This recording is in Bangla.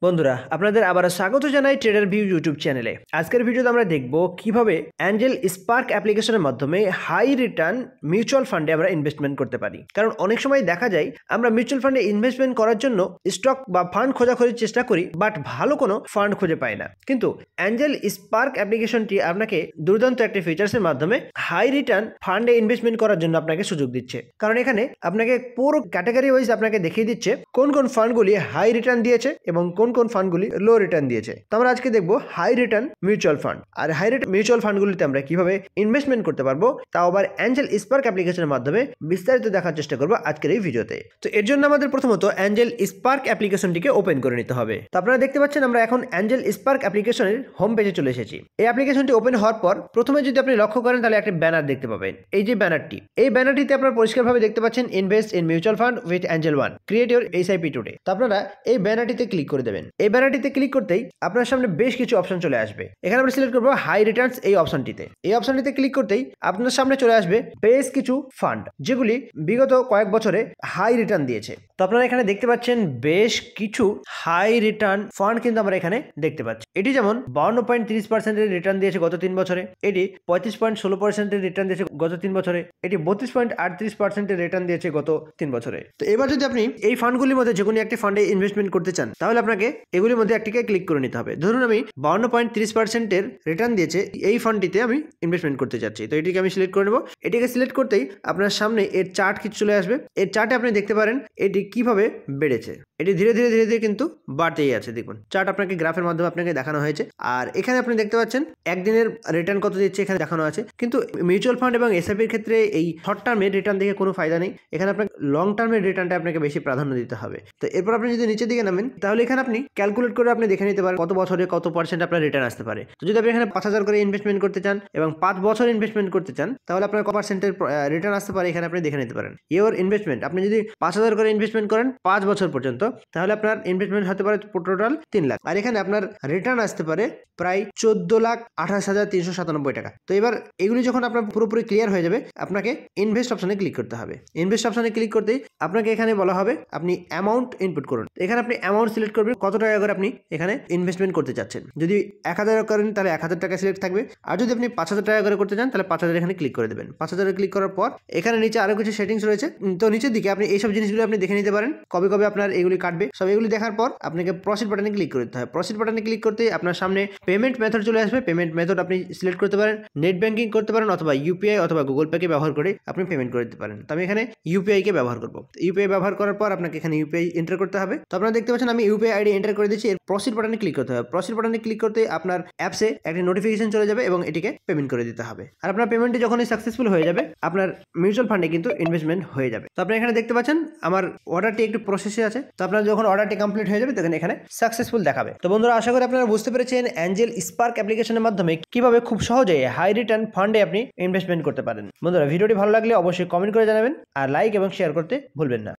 বন্ধুরা আপনাদের আবারও স্বাগত জানাই ট্রেডার ভিউ ইউটিউব চ্যানেলে। আজকের ভিডিওতে আমরা দেখব কিভাবে অ্যাঞ্জেল স্পার্ক অ্যাপ্লিকেশনের মাধ্যমে হাই রিটার্ন মিউচুয়াল ফান্ডে আমরা ইনভেস্টমেন্ট করতে পারি। কারণ অনেক সময় দেখা যায় আমরা মিউচুয়াল ফান্ডে ইনভেস্টমেন্ট করার জন্য স্টক বা ফান্ড খোঁজাখুঁজির চেষ্টা করি, বাট ভালো কোনো ফান্ড খুঁজে পাই না। কিন্তু অ্যাঞ্জেল স্পার্ক অ্যাপ্লিকেশনটি আপনাকে দুর্দান্ত একটি ফিচার্সের মাধ্যমে হাই রিটার্ন ফান্ডে ইনভেস্টমেন্ট করার জন্য আপনাকে সুযোগ দিচ্ছে। কারণ এখানে আপনাকে পুরো ক্যাটাগরি ওয়াইজ আপনাকে দেখিয়ে দিচ্ছে কোন কোন ফান্ডগুলি হাই রিটার্ন দিয়েছে এবং কোন কোন ফান্ডগুলি লো রিটার্ন দিয়েছে। তো আমরা আজকে দেখবো হাই রিটার্ন মিউচুয়াল ফান্ড। আর হাই রিটার্ন মিউচুয়াল ফান্ডগুলিতে আমরা কিভাবে ইনভেস্টমেন্ট করতে পারবো তাও আবার অ্যাঞ্জেল স্পার্ক অ্যাপ্লিকেশনের মাধ্যমে বিস্তারিত দেখার চেষ্টা করবো আজকের এই ভিডিওতে। তো এর জন্য আমাদের প্রথমত অ্যাঞ্জেল স্পার্ক অ্যাপ্লিকেশনটিকে ওপেন করে নিতে হবে। তো আপনারা দেখতে পাচ্ছেন আমরা এখন অ্যাঞ্জেল স্পার্ক অ্যাপ্লিকেশনের হোম পেজে চলে এসেছি। এই অ্যাপ্লিকেশনটি ওপেন হওয়ার পর প্রথমে যদি আপনি লক্ষ্য করেন তাহলে একটা ব্যানার দেখতে পাবেন। এই যে ব্যানারটি, এই ব্যানারটিতে আপনারা পরিষ্কারভাবে দেখতে পাচ্ছেন invest in mutual fund with Angel one, create your SIP today. তো আপনারা এই ব্যানারটিতে ক্লিক করে দেবেন। এই ব্যানারটিতে ক্লিক করতেই আপনার সামনে বেশ কিছু অপশন চলে আসবে। এখানে আমরা সিলেক্ট করবো হাই রিটার্নস। এই অপশনটিতে ক্লিক করতেই আপনার সামনে চলে আসবে বেশ কিছু ফান্ড যেগুলি বিগত কয়েক বছরে হাই রিটার্ন দিয়েছে। তো আপনারা এখানে দেখতে পাচ্ছেন বেশ কিছু হাই রিটার্ন ফান্ড কিন্তু আমরা এখানে দেখতে পাচ্ছি। এটি যেমন 52.30% রিটার্ন দিয়েছে গত 3 বছরে, এটি 35.16% রিটার্ন দিয়েছে গত 3 বছরে, এটি 32.38% রিটার্ন দিয়েছে গত 3 বছরে। তো এবার যদি আপনি এই ফান্ডগুলির মধ্যে যে কোনো একটি ফান্ডে ইনভেস্টমেন্ট করতে চান তাহলে আপনাকে এগুলির মধ্যে একটিকে ক্লিক করে নিতে হবে। ধরুন আমি 52.30% রিটার্ন দিয়েছে এই ফান্ডটিতে আমি ইনভেস্টমেন্ট করতে চাচ্ছি। তো এটিকে আমি সিলেক্ট করে নেব। এটিকে সিলেক্ট করতেই আপনার সামনে এর চার্ট কিছু চলে আসবে। এর চার্টে আপনি দেখতে পারেন এটি কিভাবে বেড়েছে। এটি ধীরে ধীরে ধীরে ধীরে কিন্তু বাড়তেই আছে। দেখুন চার্ট আপনাকে গ্রাফের মাধ্যমে আপনাকে দেখানো হয়েছে। আর এখানে আপনি দেখতে পাচ্ছেন একদিনের রিটার্ন কত দিচ্ছে এখানে দেখানো আছে। কিন্তু মিউচুয়াল ফান্ড এবং এসআইপির ক্ষেত্রে এই শর্ট টার্মের রিটার্ন দেখে কোনো ফায়দা নেই। এখানে আপনাকে লং টার্মের রিটার্নটা আপনাকে বেশি প্রাধান্য দিতে হবে। তো এরপর আপনি যদি নিচের দিকে নামেন তাহলে এখানে আপনি ক্যালকুলেট করে আপনি দেখে নিতে পারেন কত বছরে কত পার্সেন্ট আপনার রিটার্ন আসতে পারে। তো যদি আপনি এখানে 5,000 করে ইনভেস্টমেন্ট করতে চান এবং 5 বছর ইনভেস্টমেন্ট করতে চান তাহলে আপনার কত পার্সেন্টের রিটার্ন আসতে পারে এখানে আপনি দেখে নিতে পারেন। ইওর ইনভেস্টমেন্ট, আপনি যদি 5,000 করে ইনভেস্টমেন্ট করেন 5 বছর পর্যন্ত তাহলে আপনার ইনভেস্টমেন্ট হতে পারে টোটাল 3 লাখ। আর এখানে আপনার রিটার্ন আসতে পারে প্রায় 14,28,397 টাকা। তো এবার এগুলি যখন আপনার পুরোপুরি ক্লিয়ার হয়ে যাবে আপনাকে ইনভেস্ট অপশনে ক্লিক করতে হবে। ইনভেস্ট অপশনে ক্লিক করতেই আপনাকে এখানে বলা হবে আপনি অ্যামাউন্ট ইনপুট করুন। এখানে আপনি অ্যামাউন্ট সিলেক্ট করবেন কত টাকা করে আপনি এখানে ইনভেস্টমেন্ট করতে চাচ্ছেন। যদি 1,000 করেন তাহলে 1,000 টাকা সিলেক্ট থাকবে। আর যদি আপনি 5,000 টাকা করে করতে চান তাহলে 5,000 এখানে ক্লিক করে দেবেন। 5,000 ক্লিক করার পর এখানে নিচে আরো কিছু সেটিংস রয়েছে। তো নিচের দিকে আপনি এইসব জিনিসগুলো আপনি দেখে নিতে পারেন কবে কবে আপনার এগুলি কাটবে। সব এগুলি দেখার পর আপনাকে প্রসিড বাটনে ক্লিক করতে হবে। প্রসিড বাটনে ক্লিক করতে আপনার সামনে পেমেন্ট মেথড চলে আসবে। পেমেন্ট মেথড আপনি সিলেক্ট করতে পারেন, নেট ব্যাংকিং করতে পারেন অথবা ইউপিআই অথবা গুগল পে কে ব্যবহার করে আপনি পেমেন্ট করে দিতে পারেন। তো আমি এখানে ইউপিআই কে ব্যবহার করব। ইউপিআই ব্যবহার করার পর আপনাকে এখানে ইউপিআই এন্টার করতে হবে। তো আপনারা দেখতে পাচ্ছেন আমি ইউপিআই আইডি এন্টার করে দিচ্ছি। এর প্রসিড বাটনে ক্লিক করতে হবে। প্রসিড বাটনে ক্লিক করতে আপনার অ্যাপসে একটা নোটিফিকেশন চলে যাবে এবং এটিকে পেমেন্ট করে দিতে হবে। আর আপনার পেমেন্টটি যখনই সাকসেসফুল হয়ে যাবে আপনার মিউচুয়াল ফান্ডে কিন্তু ইনভেস্টমেন্ট হয়ে যাবে। তো আপনি এখানে দেখতে পাচ্ছেন আমার অর্ডারটি একটু প্রসেসে আছে। তো আপনার যখন অর্ডারটি কমপ্লিট হয়ে যাবে তখন এখানে সাকসেসফুল দেখাবে। তো বন্ধুরা আশা করি আপনারা বুঝতে পেরেছেন অ্যাঞ্জেল স্পার্ক অ্যাপ্লিকেশনের মাধ্যমে কিভাবে খুব সহজে হাই রিটার্ন ফান্ডে আপনি ইনভেস্টমেন্ট করতে পারেন। বন্ধুরা ভিডিওটি ভালো লাগলে অবশ্যই কমেন্ট করে জানাবেন আর লাইক এবং শেয়ার করতে ভুলবেন না।